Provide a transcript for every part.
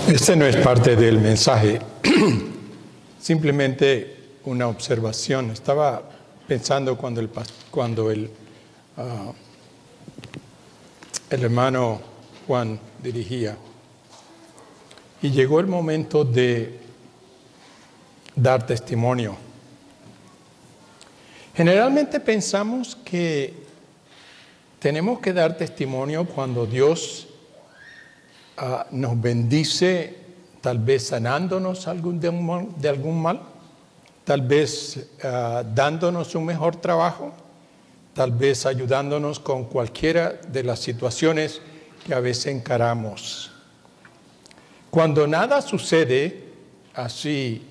Este no es parte del mensaje, simplemente una observación. Estaba pensando cuando el hermano Juan dirigía, y llegó el momento de dar testimonio. Generalmente pensamos que tenemos que dar testimonio cuando Dios nos bendice, tal vez sanándonos de algún mal, tal vez dándonos un mejor trabajo, tal vez ayudándonos con cualquiera de las situaciones que a veces encaramos. Cuando nada sucede así,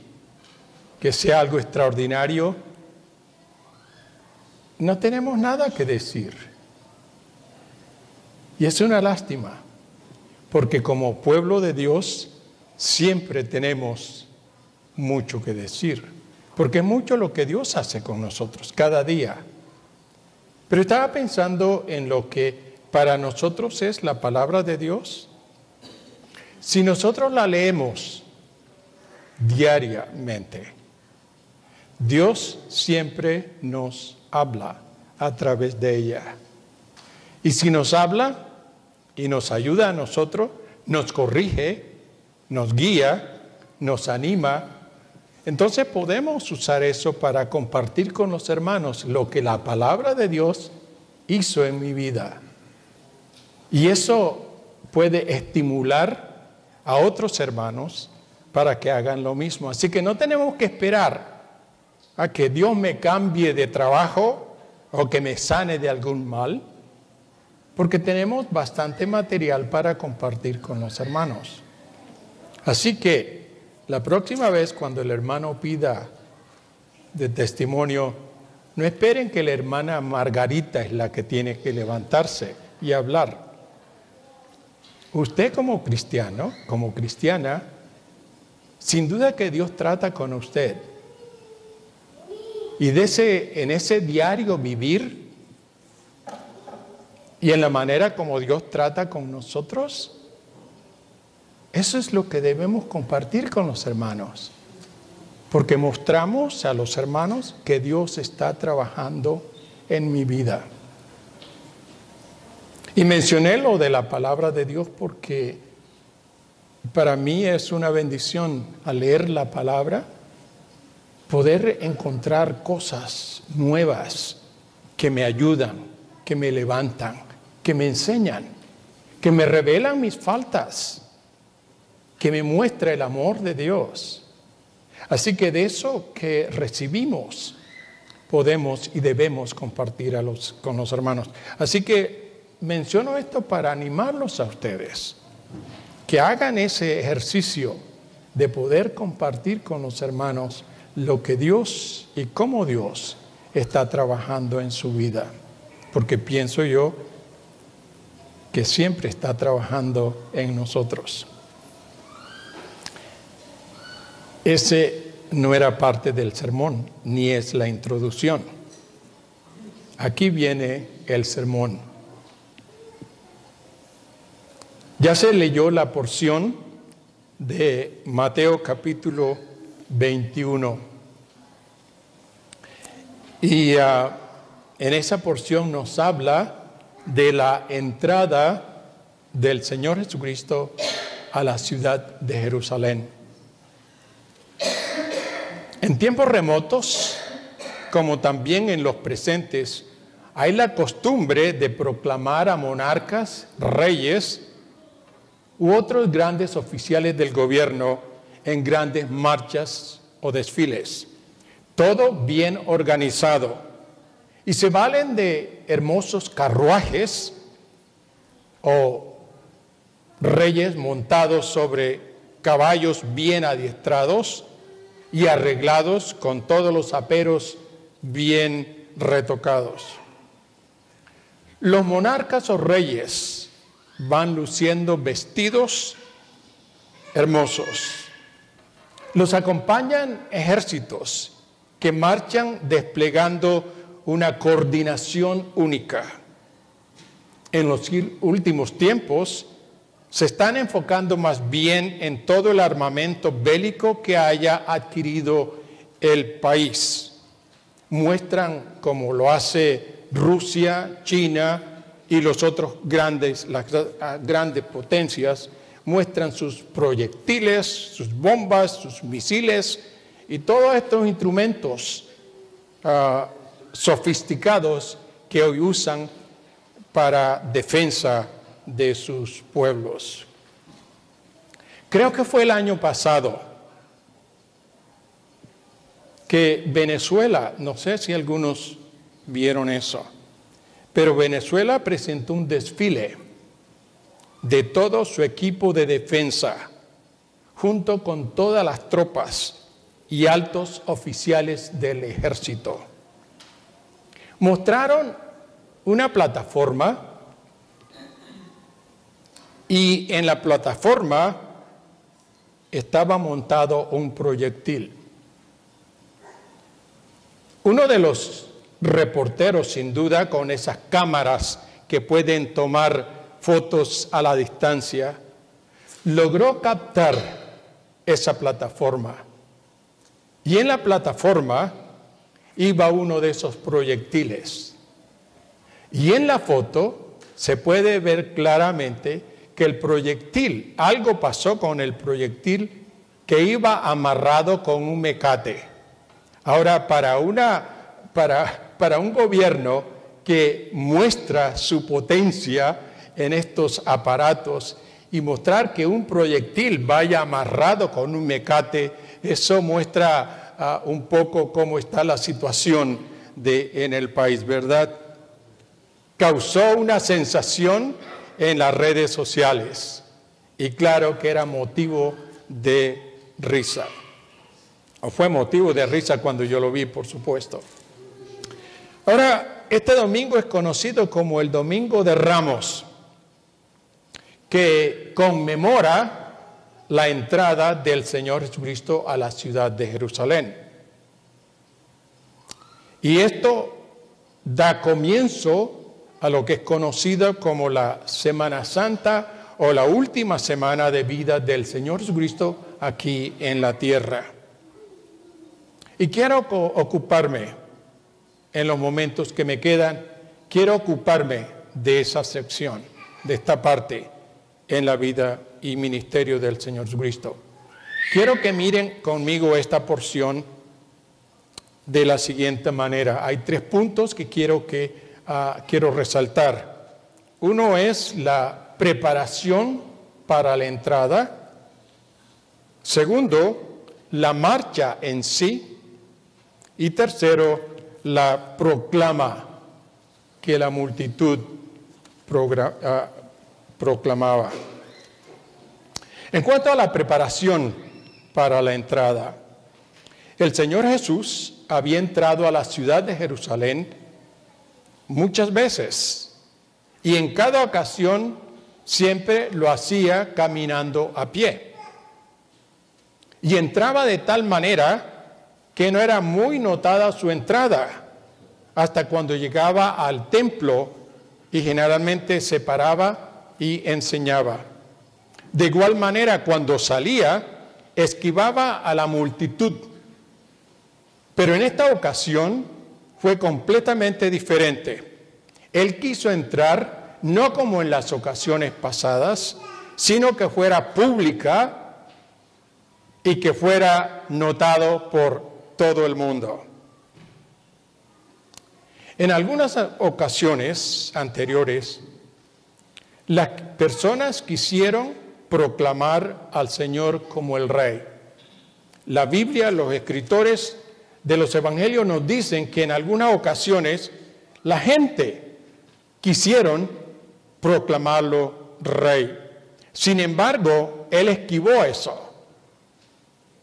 que sea algo extraordinario, no tenemos nada que decir. Y es una lástima, porque como pueblo de Dios siempre tenemos mucho que decir, porque es mucho lo que Dios hace con nosotros cada día. Pero estaba pensando en lo que para nosotros es la palabra de Dios. Si nosotros la leemos diariamente, Dios siempre nos habla a través de ella. Y si nos habla y nos ayuda a nosotros, nos corrige, nos guía, nos anima, entonces podemos usar eso para compartir con los hermanos lo que la palabra de Dios hizo en mi vida. Y eso puede estimular a otros hermanos para que hagan lo mismo. Así que no tenemos que esperar a que Dios me cambie de trabajo o que me sane de algún mal, porque tenemos bastante material para compartir con los hermanos. Así que la próxima vez cuando el hermano pida de testimonio, no esperen que la hermana Margarita es la que tiene que levantarse y hablar. Usted como cristiano, como cristiana, sin duda que Dios trata con usted. Y en ese diario vivir y en la manera como Dios trata con nosotros, eso es lo que debemos compartir con los hermanos. Porque mostramos a los hermanos que Dios está trabajando en mi vida. Y mencioné lo de la palabra de Dios porque para mí es una bendición al leer la palabra, poder encontrar cosas nuevas que me ayudan, que me levantan, que me enseñan, que me revelan mis faltas, que me muestra el amor de Dios. Así que de eso que recibimos podemos y debemos compartir con los hermanos. Así que menciono esto para animarlos a ustedes, que hagan ese ejercicio de poder compartir con los hermanos lo que Dios y cómo Dios está trabajando en su vida. Porque pienso yo que siempre está trabajando en nosotros. Ese no era parte del sermón, ni es la introducción. Aquí viene el sermón. Ya se leyó la porción de Mateo capítulo 21. Y en esa porción nos habla de la entrada del Señor Jesucristo a la ciudad de Jerusalén. En tiempos remotos, como también en los presentes, hay la costumbre de proclamar a monarcas, reyes u otros grandes oficiales del gobierno en grandes marchas o desfiles. Todo bien organizado. Y se valen de hermosos carruajes o reyes montados sobre caballos bien adiestrados y arreglados con todos los aperos bien retocados. Los monarcas o reyes van luciendo vestidos hermosos. Los acompañan ejércitos que marchan desplegando una coordinación única. En los últimos tiempos se están enfocando más bien en todo el armamento bélico que haya adquirido el país. Muestran, como lo hace Rusia, China y las grandes potencias, muestran sus proyectiles, sus bombas, sus misiles y todos estos instrumentos sofisticados que hoy usan para defensa de sus pueblos. Creo que fue el año pasado que Venezuela, no sé si algunos vieron eso, pero Venezuela presentó un desfile de todo su equipo de defensa, junto con todas las tropas y altos oficiales del ejército. Mostraron una plataforma y en la plataforma estaba montado un proyectil. Uno de los reporteros, sin duda, con esas cámaras que pueden tomar fotos a la distancia, logró captar esa plataforma. Y en la plataforma iba uno de esos proyectiles. Y en la foto se puede ver claramente que el proyectil, algo pasó con el proyectil que iba amarrado con un mecate. Ahora, para un gobierno que muestra su potencia en estos aparatos y mostrar que un proyectil vaya amarrado con un mecate, eso muestra un poco cómo está la situación en el país, ¿verdad? Causó una sensación en las redes sociales y claro que era motivo de risa. O fue motivo de risa cuando yo lo vi, por supuesto. Ahora, este domingo es conocido como el Domingo de Ramos, que conmemora la entrada del Señor Jesucristo a la ciudad de Jerusalén. Y esto da comienzo a lo que es conocido como la Semana Santa o la última semana de vida del Señor Jesucristo aquí en la tierra. Y quiero ocuparme, en los momentos que me quedan, quiero ocuparme de esa sección, de esta parte en la vida y ministerio del Señor Jesucristo. Quiero que miren conmigo esta porción de la siguiente manera. Hay 3 puntos que quiero resaltar. Uno es la preparación para la entrada. Segundo, la marcha en sí. Y tercero, la proclama que la multitud proclamaba. En cuanto a la preparación para la entrada, el Señor Jesús había entrado a la ciudad de Jerusalén muchas veces y en cada ocasión siempre lo hacía caminando a pie. Y entraba de tal manera que no era muy notada su entrada hasta cuando llegaba al templo y generalmente se paraba y enseñaba. De igual manera, cuando salía, esquivaba a la multitud. Pero en esta ocasión fue completamente diferente. Él quiso entrar no como en las ocasiones pasadas, sino que fuera pública y que fuera notado por todo el mundo. En algunas ocasiones anteriores, las personas quisieron proclamar al Señor como el Rey. La Biblia, los escritores de los evangelios nos dicen que en algunas ocasiones la gente quisieron proclamarlo Rey. Sin embargo, Él esquivó eso.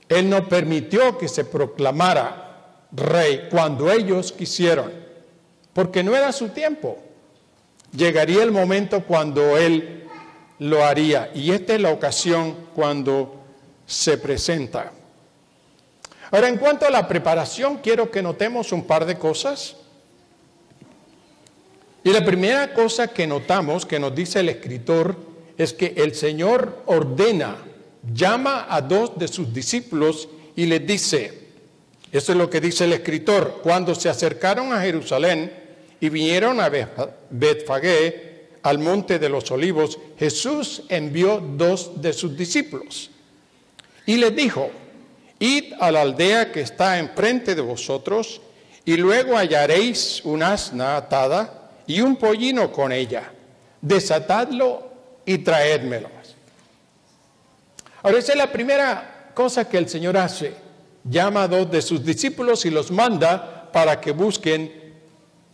Él no permitió que se proclamara Rey cuando ellos quisieron, porque no era su tiempo. Llegaría el momento cuando Él lo haría, y esta es la ocasión cuando se presenta. Ahora, en cuanto a la preparación, quiero que notemos un par de cosas. Y la primera cosa que notamos, que nos dice el escritor es que el Señor ordena, llama a 2 de sus discípulos y les dice, eso es lo que dice el escritor, cuando se acercaron a Jerusalén y vinieron a Betfagé, al monte de los olivos, Jesús envió 2 de sus discípulos y les dijo, id a la aldea que está enfrente de vosotros y luego hallaréis un asna atada y un pollino con ella. Desatadlo y traédmelo. Ahora, esa es la primera cosa que el Señor hace. Llama a 2 de sus discípulos y los manda para que busquen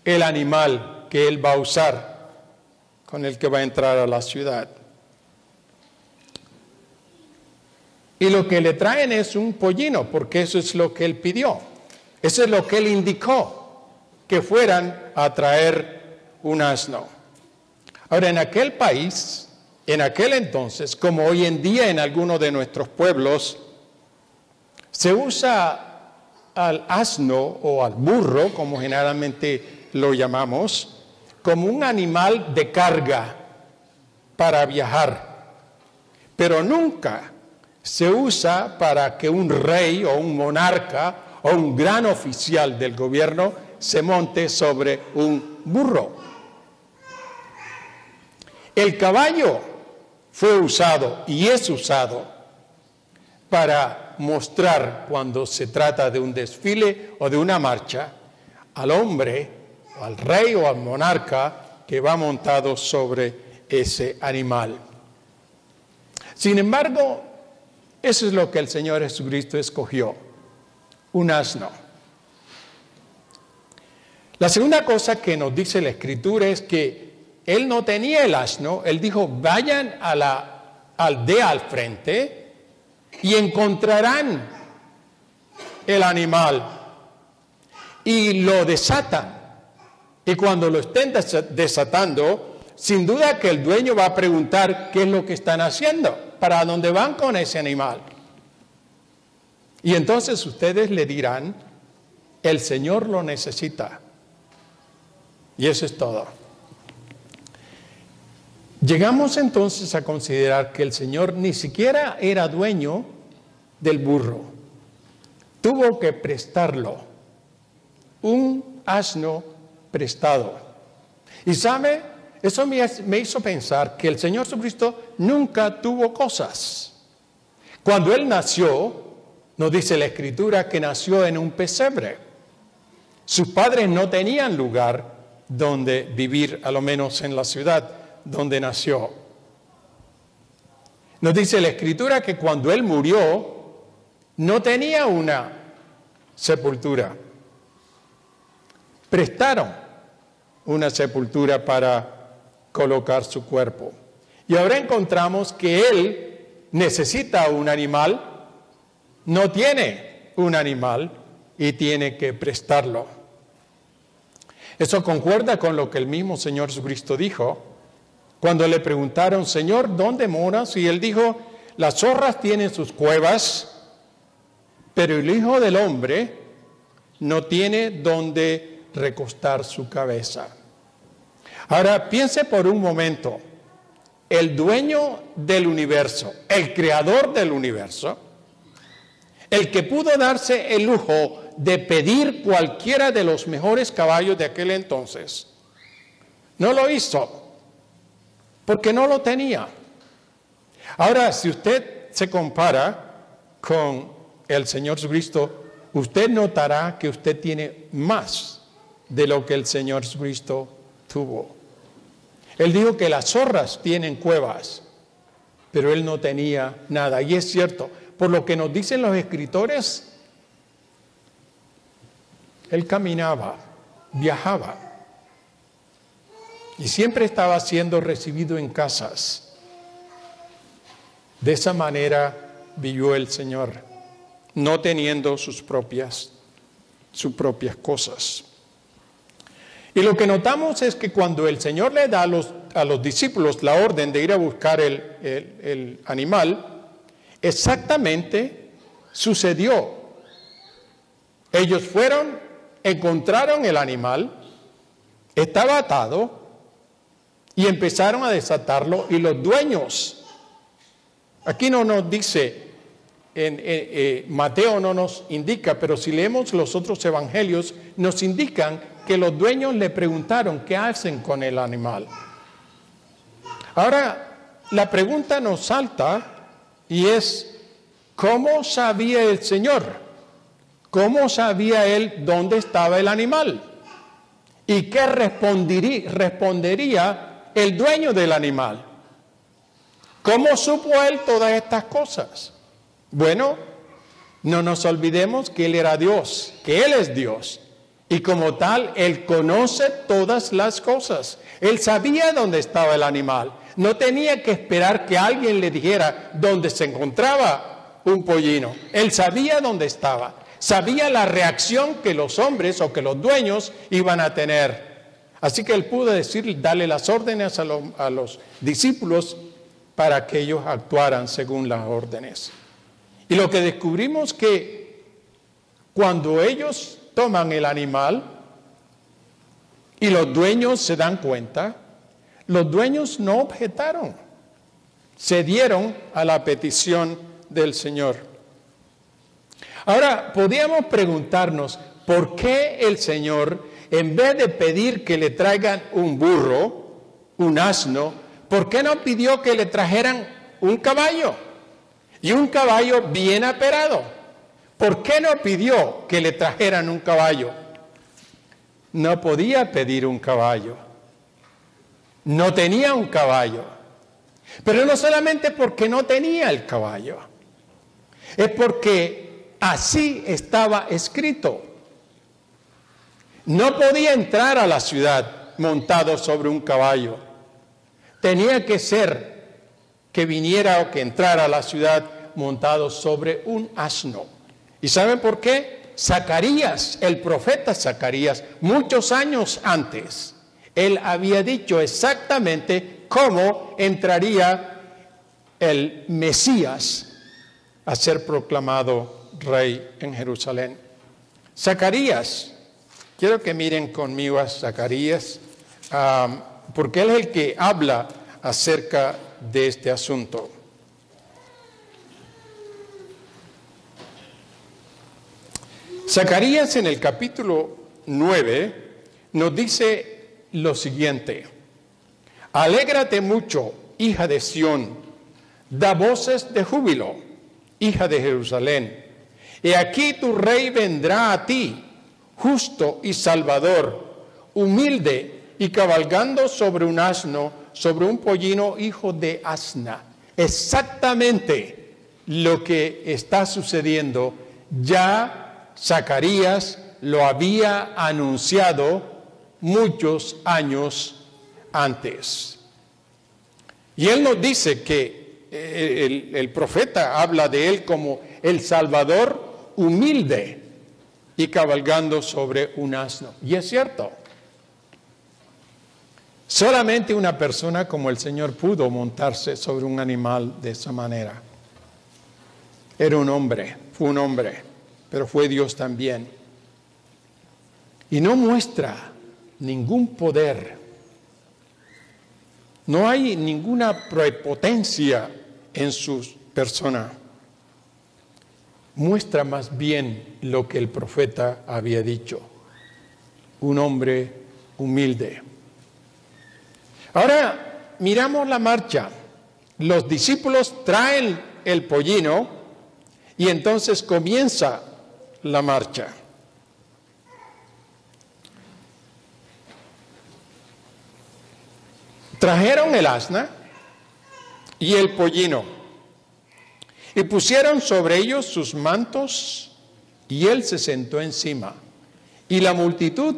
el animal que Él va a usar, con el que va a entrar a la ciudad. Y lo que le traen es un pollino, porque eso es lo que Él pidió. Eso es lo que Él indicó, que fueran a traer un asno. Ahora, en aquel país, en aquel entonces, como hoy en día en algunos de nuestros pueblos, se usa al asno o al burro, como generalmente lo llamamos, como un animal de carga para viajar. Pero nunca se usa para que un rey o un monarca o un gran oficial del gobierno se monte sobre un burro. El caballo fue usado y es usado para mostrar, cuando se trata de un desfile o de una marcha, al hombre, al rey o al monarca que va montado sobre ese animal. Sin embargo, eso es lo que el Señor Jesucristo escogió, un asno. La segunda cosa que nos dice la Escritura es que Él no tenía el asno. Él dijo, vayan a la aldea al frente y encontrarán el animal y lo desatan. Y cuando lo estén desatando, sin duda que el dueño va a preguntar qué es lo que están haciendo, para dónde van con ese animal. Y entonces ustedes le dirán, el Señor lo necesita. Y eso es todo. Llegamos entonces a considerar que el Señor ni siquiera era dueño del burro. Tuvo que prestarlo. Un asno prestado. Y sabe, eso me hizo pensar que el Señor Jesucristo nunca tuvo cosas. Cuando Él nació, nos dice la Escritura que nació en un pesebre. Sus padres no tenían lugar donde vivir, a lo menos en la ciudad donde nació. Nos dice la Escritura que cuando Él murió, no tenía una sepultura. Prestaron una sepultura para colocar su cuerpo. Y ahora encontramos que Él necesita un animal, no tiene un animal y tiene que prestarlo. Eso concuerda con lo que el mismo Señor Jesucristo dijo cuando le preguntaron, Señor, ¿dónde moras? Y Él dijo, las zorras tienen sus cuevas, pero el Hijo del Hombre no tiene donde recostar su cabeza. Ahora piense por un momento, el dueño del universo, el creador del universo, el que pudo darse el lujo de pedir cualquiera de los mejores caballos de aquel entonces, no lo hizo porque no lo tenía. Ahora, si usted se compara con el Señor Jesucristo, usted notará que usted tiene más de lo que el Señor Jesucristo tuvo. Él dijo que las zorras tienen cuevas, pero Él no tenía nada. Y es cierto, por lo que nos dicen los escritores, Él caminaba, viajaba, y siempre estaba siendo recibido en casas. De esa manera vivió el Señor, no teniendo sus propias cosas. Y lo que notamos es que cuando el Señor le da a los discípulos la orden de ir a buscar el animal, exactamente sucedió. Ellos fueron, encontraron el animal, estaba atado y empezaron a desatarlo, y los dueños, aquí no nos dice, Mateo no nos indica, pero si leemos los otros evangelios, nos indican que los dueños le preguntaron qué hacen con el animal. Ahora, la pregunta nos salta y es, ¿cómo sabía el Señor? ¿Cómo sabía Él dónde estaba el animal? ¿Y qué respondería el dueño del animal? ¿Cómo supo Él todas estas cosas? Bueno, no nos olvidemos que Él era Dios, que Él es Dios. Y como tal, Él conoce todas las cosas. Él sabía dónde estaba el animal. No tenía que esperar que alguien le dijera dónde se encontraba un pollino. Él sabía dónde estaba. Sabía la reacción que los hombres o que los dueños iban a tener. Así que Él pudo darle las órdenes a los discípulos para que ellos actuaran según las órdenes. Y lo que descubrimos que cuando ellos toman el animal y los dueños se dan cuenta, los dueños no objetaron, cedieron a la petición del Señor. Ahora, podríamos preguntarnos, ¿por qué el Señor, en vez de pedir que le traigan un burro, un asno, por qué no pidió que le trajeran un caballo? Y un caballo bien aperado. ¿Por qué no pidió que le trajeran un caballo? No podía pedir un caballo. No tenía un caballo. Pero no solamente porque no tenía el caballo. Es porque así estaba escrito. No podía entrar a la ciudad montado sobre un caballo. Tenía que ser que viniera o que entrara a la ciudad montado sobre un asno. ¿Y saben por qué? Zacarías, el profeta Zacarías, muchos años antes, él había dicho exactamente cómo entraría el Mesías a ser proclamado rey en Jerusalén. Zacarías, quiero que miren conmigo a Zacarías, porque él es el que habla acerca de este asunto. Zacarías en el capítulo 9 nos dice lo siguiente: alégrate mucho, hija de Sión, da voces de júbilo, hija de Jerusalén. He aquí tu rey vendrá a ti, justo y salvador, humilde y cabalgando sobre un asno, sobre un pollino hijo de asna. Exactamente lo que está sucediendo ya Zacarías lo había anunciado muchos años antes. Y él nos dice que el profeta habla de él como el Salvador humilde y cabalgando sobre un asno. Y es cierto. Solamente una persona como el Señor pudo montarse sobre un animal de esa manera. Era un hombre, fue un hombre, pero fue Dios también. Y no muestra ningún poder. No hay ninguna prepotencia en su persona. Muestra más bien lo que el profeta había dicho. Un hombre humilde. Ahora miramos la marcha. Los discípulos traen el pollino y entonces comienza la marcha. Trajeron el asna y el pollino y pusieron sobre ellos sus mantos y él se sentó encima. Y la multitud,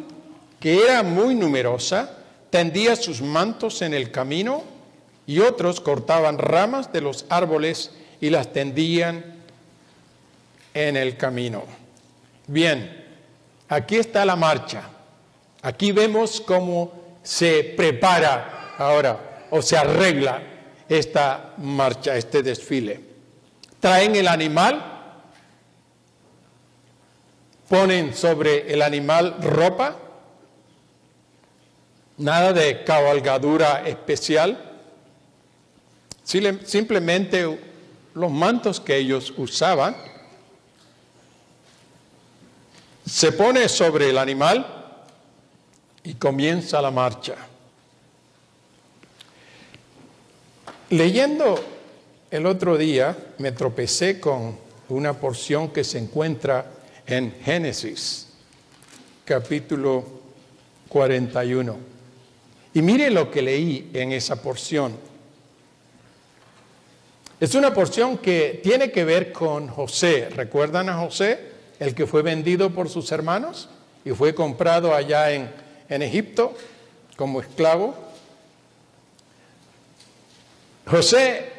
que era muy numerosa, tendía sus mantos en el camino y otros cortaban ramas de los árboles y las tendían en el camino. Bien, aquí está la marcha. Aquí vemos cómo se prepara ahora o se arregla esta marcha, este desfile. Traen el animal, ponen sobre el animal ropa, nada de cabalgadura especial, simplemente los mantos que ellos usaban. Se pone sobre el animal y comienza la marcha. Leyendo el otro día me tropecé con una porción que se encuentra en Génesis, capítulo 41. Y mire lo que leí en esa porción. Es una porción que tiene que ver con José. ¿Recuerdan a José, el que fue vendido por sus hermanos y fue comprado allá en Egipto como esclavo? José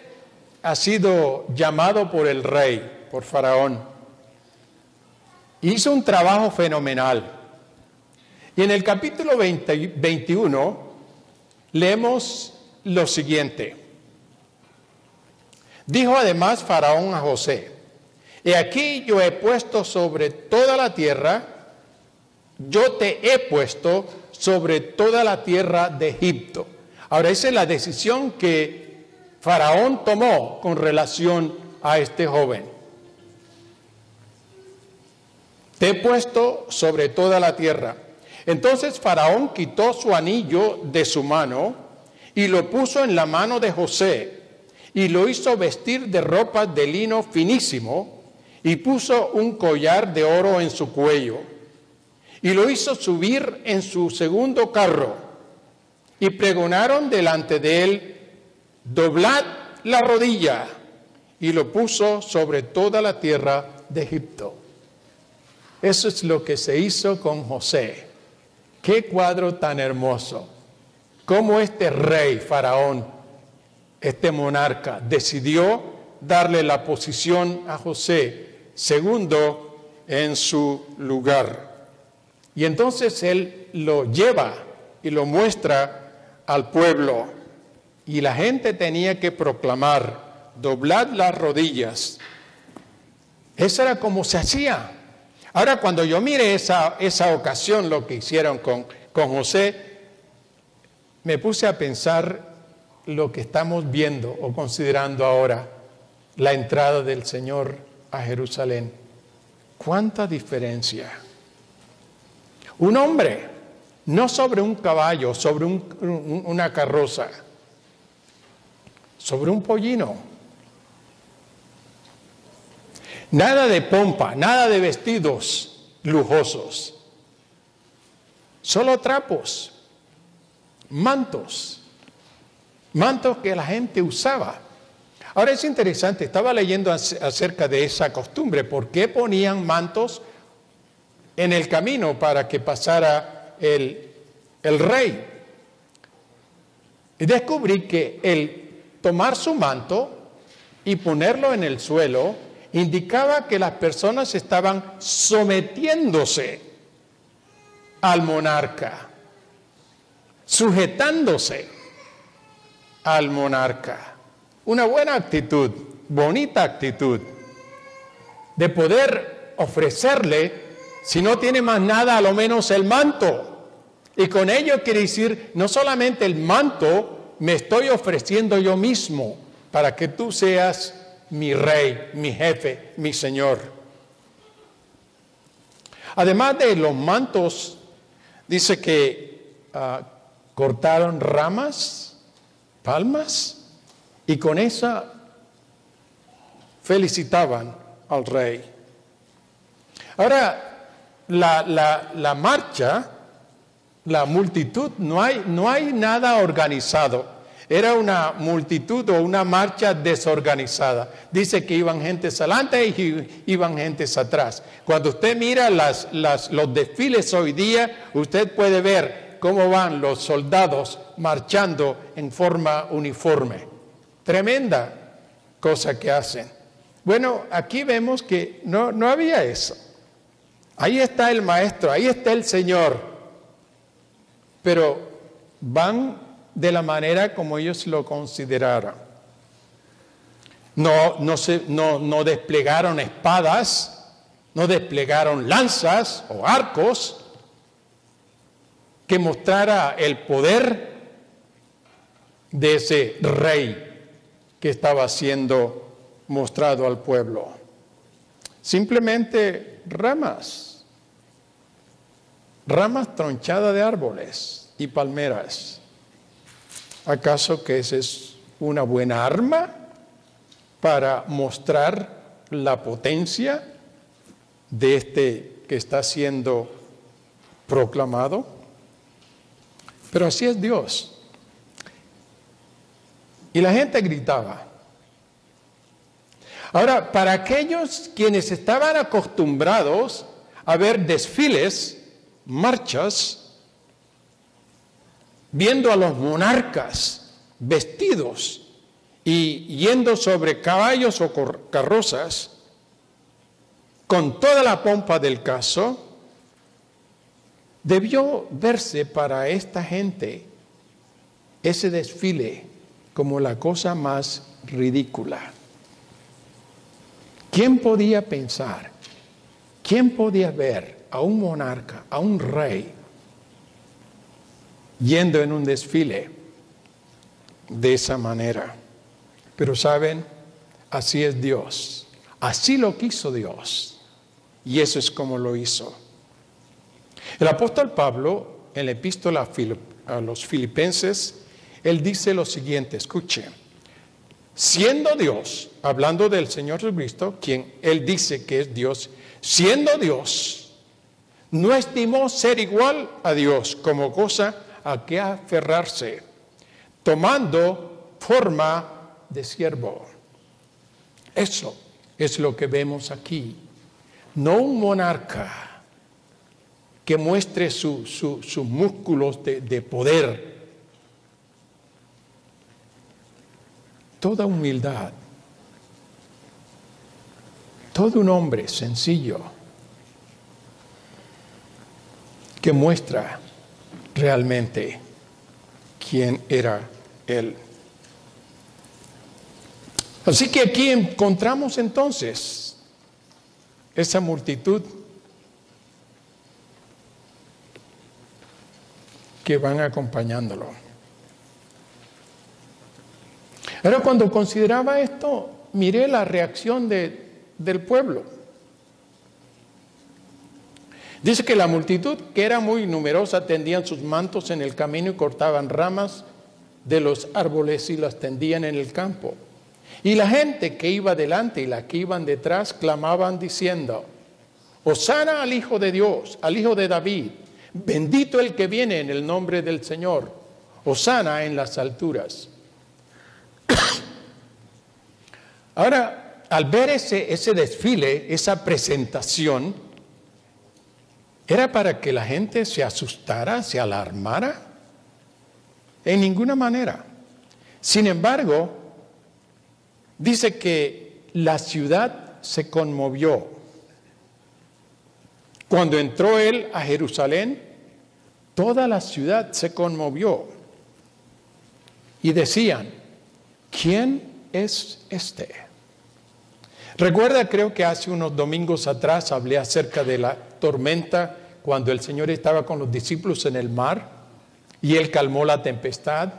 ha sido llamado por el rey, por Faraón. Hizo un trabajo fenomenal. Y en el capítulo 21 leemos lo siguiente. Dijo además Faraón a José: he aquí yo he puesto sobre toda la tierra, yo te he puesto sobre toda la tierra de Egipto. Ahora, esa es la decisión que Faraón tomó con relación a este joven. Te he puesto sobre toda la tierra. Entonces Faraón quitó su anillo de su mano y lo puso en la mano de José y lo hizo vestir de ropas de lino finísimo y puso un collar de oro en su cuello y lo hizo subir en su segundo carro y pregonaron delante de él: doblad la rodilla, y lo puso sobre toda la tierra de Egipto. Eso es lo que se hizo con José. Qué cuadro tan hermoso. Cómo este rey, Faraón, este monarca, decidió darle la posición a José, segundo en su lugar. Y entonces él lo lleva y lo muestra al pueblo. Y la gente tenía que proclamar: doblad las rodillas. Eso era como se hacía. Ahora, cuando yo mire esa ocasión, lo que hicieron con José, me puse a pensar lo que estamos viendo o considerando ahora, la entrada del Señor a Jerusalén. ¿Cuánta diferencia? Un hombre, no sobre un caballo, sobre una carroza, sobre un pollino. Nada de pompa, nada de vestidos lujosos. Solo trapos, mantos que la gente usaba. Ahora es interesante, estaba leyendo acerca de esa costumbre. ¿Por qué ponían mantos en el camino para que pasara el rey? Y descubrí que el tomar su manto y ponerlo en el suelo indicaba que las personas estaban sometiéndose al monarca, sujetándose al monarca. Una buena actitud, bonita actitud, de poder ofrecerle, si no tiene más nada, a lo menos el manto. Y con ello quiere decir, no solamente el manto, me estoy ofreciendo yo mismo para que tú seas mi rey, mi jefe, mi señor. Además de los mantos, dice que cortaron ramas, palmas, y con esa felicitaban al rey. Ahora, la marcha, la multitud, no hay nada organizado. Era una multitud o una marcha desorganizada. Dice que iban gentes adelante y iban gentes atrás. Cuando usted mira los desfiles hoy día, usted puede ver cómo van los soldados marchando en forma uniforme. Tremenda cosa que hacen. Bueno, aquí vemos que no había eso. Ahí está el maestro, ahí está el Señor. Pero van de la manera como ellos lo consideraron. No desplegaron espadas, no desplegaron lanzas o arcos. que mostrara el poder de ese rey que estaba siendo mostrado al pueblo. Simplemente ramas tronchadas de árboles y palmeras. ¿Acaso que esa es una buena arma para mostrar la potencia de este que está siendo proclamado? Pero así es Dios. Y la gente gritaba. Ahora, para aquellos quienes estaban acostumbrados a ver desfiles, marchas, viendo a los monarcas vestidos y yendo sobre caballos o carrozas, con toda la pompa del caso, debió verse para esta gente ese desfile como la cosa más ridícula. ¿Quién podía pensar? ¿Quién podía ver a un monarca, a un rey, yendo en un desfile de esa manera? Pero saben, así es Dios. Así lo quiso Dios. Y eso es como lo hizo. El apóstol Pablo, en la epístola a los Filipenses, él dice lo siguiente, escuche. Siendo Dios, hablando del Señor Jesucristo, quien él dice que es Dios, siendo Dios, no estimó ser igual a Dios como cosa a que aferrarse, tomando forma de siervo. Eso es lo que vemos aquí. No un monarca que muestre sus músculos de poder. Toda humildad. Todo un hombre sencillo que muestra realmente quién era él. Así que aquí encontramos entonces esa multitud que van acompañándolo. Ahora, cuando consideraba esto, miré la reacción del pueblo. Dice que la multitud, que era muy numerosa, tendían sus mantos en el camino y cortaban ramas de los árboles y las tendían en el campo. Y la gente que iba delante y la que iban detrás clamaban diciendo: Hosana al Hijo de Dios, al Hijo de David, bendito el que viene en el nombre del Señor, hosana en las alturas. Ahora, al ver ese desfile, esa presentación, ¿era para que la gente se asustara, se alarmara? En ninguna manera. Sin embargo, dice que la ciudad se conmovió. Cuando entró él a Jerusalén, toda la ciudad se conmovió. Y decían: ¿quién es este? Recuerda, creo que hace unos domingos atrás hablé acerca de la tormenta cuando el Señor estaba con los discípulos en el mar y Él calmó la tempestad,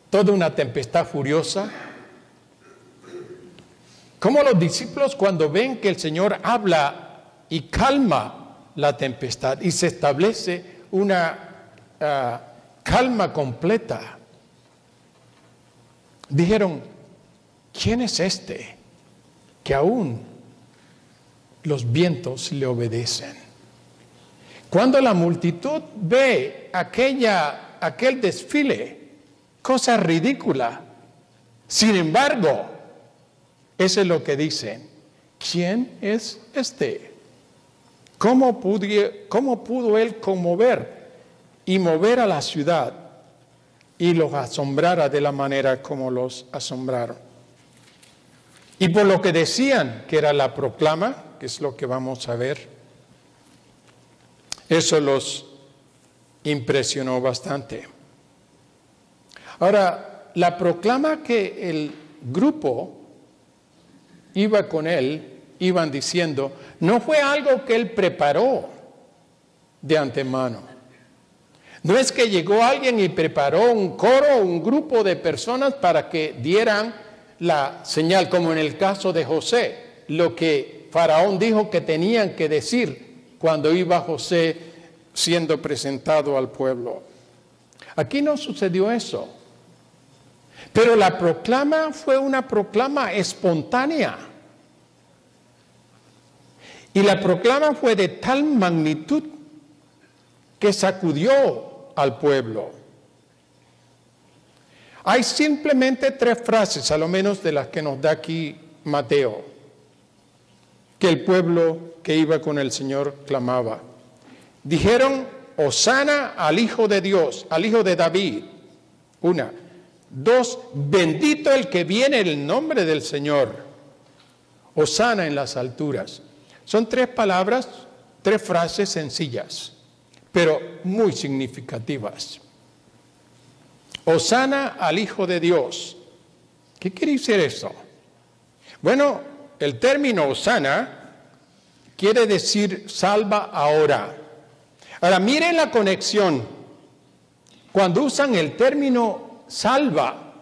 toda una tempestad furiosa. Como los discípulos, cuando ven que el Señor habla y calma la tempestad y se establece una calma completa, dijeron: ¿quién es este que aún los vientos le obedecen? Cuando la multitud ve aquel desfile, cosa ridícula, sin embargo, eso es lo que dicen: ¿quién es este? ¿Cómo pudo él conmover y mover a la ciudad y los asombrara de la manera como los asombraron? Y por lo que decían que era la proclama, que es lo que vamos a ver, eso los impresionó bastante. Ahora, la proclama que el grupo iba con él, iban diciendo, no fue algo que él preparó de antemano. No es que llegó alguien y preparó un coro, un grupo de personas para que dieran la señal, como en el caso de José, lo que Faraón dijo que tenían que decir cuando iba José siendo presentado al pueblo. Aquí no sucedió eso. Pero la proclama fue una proclama espontánea. Y la proclama fue de tal magnitud que sacudió al pueblo. Hay simplemente 3 frases, a lo menos de las que nos da aquí Mateo, que el pueblo que iba con el Señor clamaba. Dijeron, Hosana al Hijo de Dios, al Hijo de David. 1. 2, bendito el que viene en el nombre del Señor. Hosana en las alturas. Son 3 palabras, 3 frases sencillas, pero muy significativas. Hosana al Hijo de Dios. ¿Qué quiere decir eso? Bueno, el término Hosana quiere decir salva ahora. Ahora, miren la conexión. Cuando usan el término salva,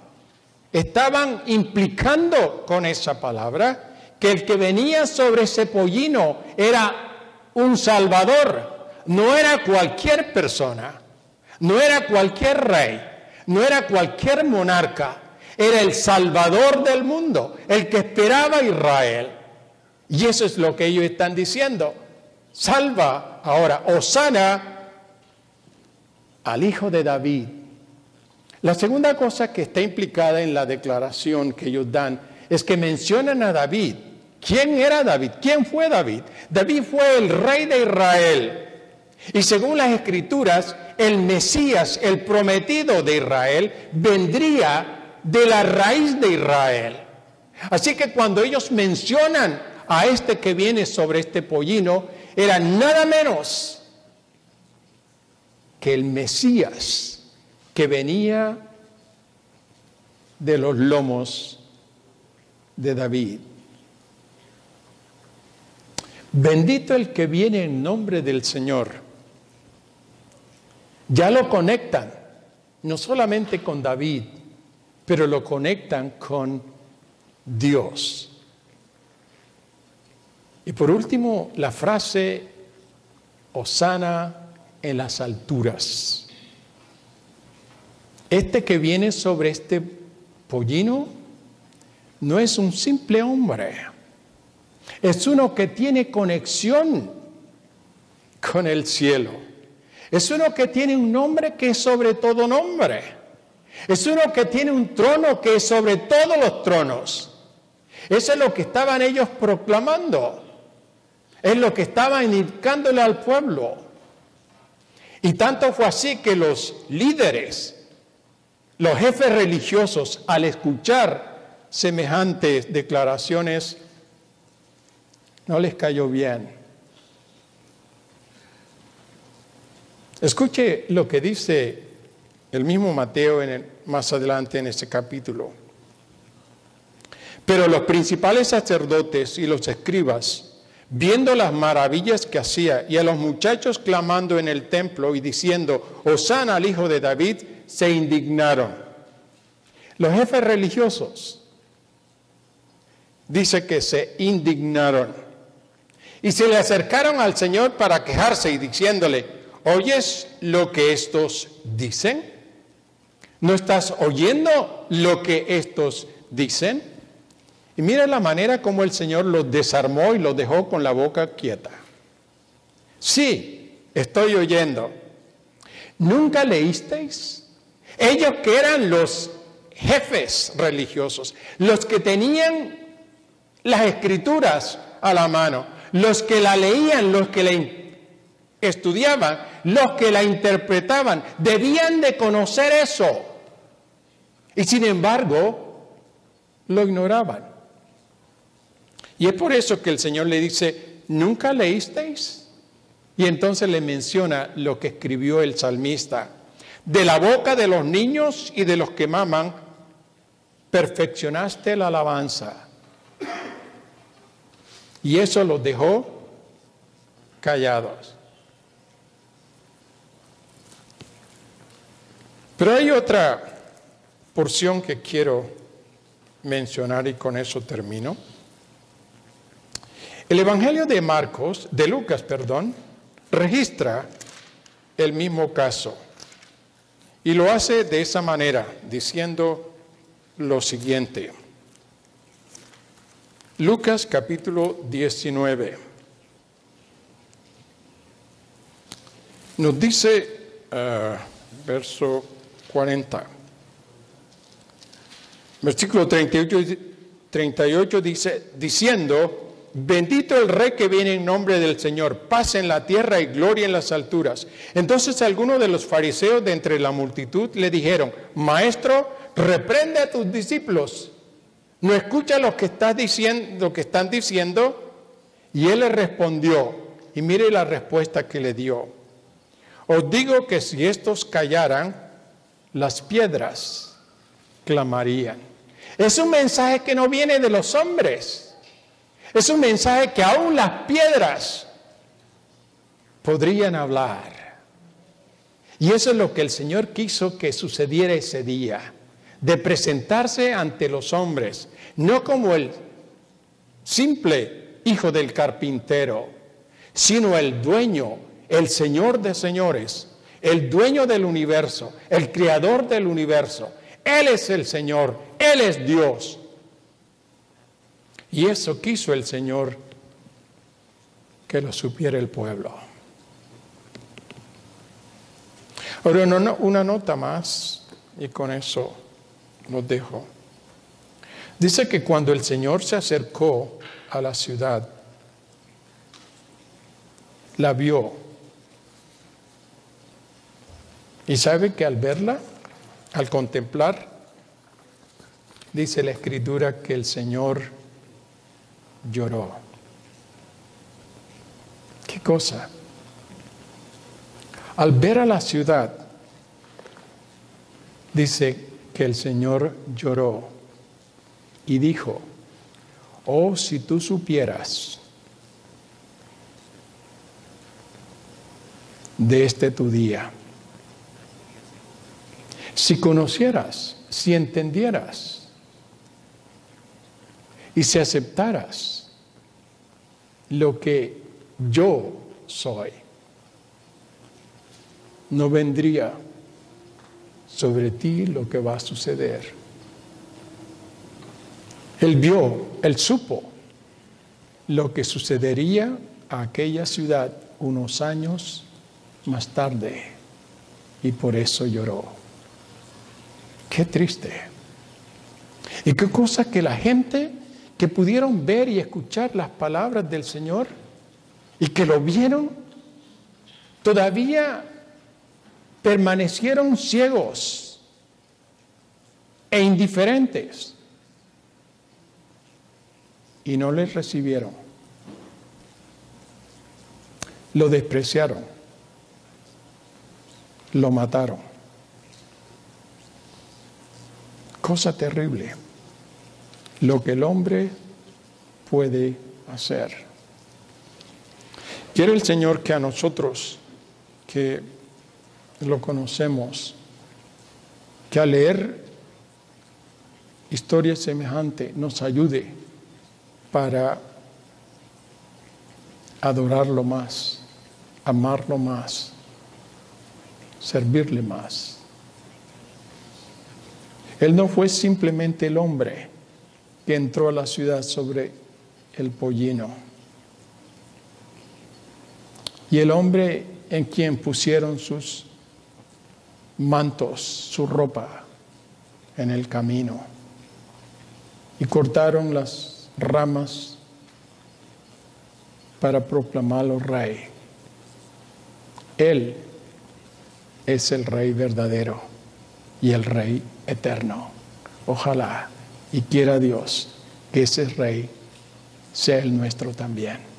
estaban implicando con esa palabra que el que venía sobre ese pollino era un salvador, no era cualquier persona, no era cualquier rey, no era cualquier monarca, era el salvador del mundo, el que esperaba a Israel. Y eso es lo que ellos están diciendo. Salva ahora, Hosana al Hijo de David. La segunda cosa que está implicada en la declaración que ellos dan es que mencionan a David. ¿Quién era David? ¿Quién fue David? David fue el rey de Israel. Y según las Escrituras, el Mesías, el prometido de Israel, vendría de la raíz de Israel. Así que cuando ellos mencionan a este que viene sobre este pollino, era nada menos que el Mesías que venía de los lomos de David. Bendito el que viene en nombre del Señor. Ya lo conectan, no solamente con David, pero lo conectan con Dios. Y por último, la frase Hosana en las alturas. Este que viene sobre este pollino no es un simple hombre. Es uno que tiene conexión con el cielo. Es uno que tiene un nombre que es sobre todo nombre. Es uno que tiene un trono que es sobre todos los tronos. Eso es lo que estaban ellos proclamando. Es lo que estaban indicándole al pueblo. Y tanto fue así que los líderes, los jefes religiosos, al escuchar semejantes declaraciones, no les cayó bien. Escuche lo que dice el mismo Mateo más adelante en este capítulo. Pero los principales sacerdotes y los escribas, viendo las maravillas que hacía y a los muchachos clamando en el templo y diciendo, Hosana al Hijo de David, se indignaron. Los jefes religiosos, dice que se indignaron. Y se le acercaron al Señor para quejarse y diciéndole, ¿oyes lo que estos dicen? ¿No estás oyendo lo que estos dicen? Y mira la manera como el Señor los desarmó y los dejó con la boca quieta. Sí, estoy oyendo. ¿Nunca leísteis? Ellos que eran los jefes religiosos, los que tenían las escrituras a la mano, los que la leían, los que la estudiaban, los que la interpretaban, debían de conocer eso. Y sin embargo, lo ignoraban. Y es por eso que el Señor le dice, ¿nunca leísteis? Y entonces le menciona lo que escribió el salmista. De la boca de los niños y de los que maman, perfeccionaste la alabanza. Y eso los dejó callados. Pero hay otra porción que quiero mencionar y con eso termino. El Evangelio de Lucas, registra el mismo caso y lo hace de esa manera, diciendo lo siguiente. Lucas capítulo 19. Nos dice, verso 40. Versículo 38 dice, diciendo, bendito el Rey que viene en nombre del Señor, paz en la tierra y gloria en las alturas. Entonces algunos de los fariseos de entre la multitud le dijeron, Maestro, reprende a tus discípulos. ¿No escucha lo que están diciendo? Y él le respondió, y mire la respuesta que le dio. Os digo que si estos callaran, las piedras clamarían. Es un mensaje que no viene de los hombres. Es un mensaje que aún las piedras podrían hablar. Y eso es lo que el Señor quiso que sucediera ese día, de presentarse ante los hombres, no como el simple hijo del carpintero, sino el dueño, el Señor de señores, el dueño del universo, el creador del universo. Él es el Señor, Él es Dios. Y eso quiso el Señor que lo supiera el pueblo. Ahora una nota más y con eso los dejo. Dice que cuando el Señor se acercó a la ciudad, la vio. Y sabe que al verla, al contemplar, dice la Escritura que el Señor lloró. ¿Qué cosa? Al ver a la ciudad, dice que el Señor lloró y dijo, oh, si tú supieras de este tu día, si conocieras, si entendieras y si aceptaras lo que yo soy, no vendría sobre ti lo que va a suceder. Él vio, él supo lo que sucedería a aquella ciudad unos años más tarde y por eso lloró. Qué triste. Y qué cosa que la gente que pudieron ver y escuchar las palabras del Señor y que lo vieron, todavía permanecieron ciegos e indiferentes y no les recibieron. Lo despreciaron, lo mataron. Cosa terrible lo que el hombre puede hacer. Quiere el Señor que a nosotros que lo conocemos, que al leer historias semejantes nos ayude para adorarlo más, amarlo más, servirle más. Él no fue simplemente el hombre que entró a la ciudad sobre el pollino. Y el hombre en quien pusieron sus mantos, su ropa en el camino. Y cortaron las ramas para proclamarlo rey. Él es el Rey verdadero y el Rey eterno. Ojalá y quiera Dios que ese Rey sea el nuestro también.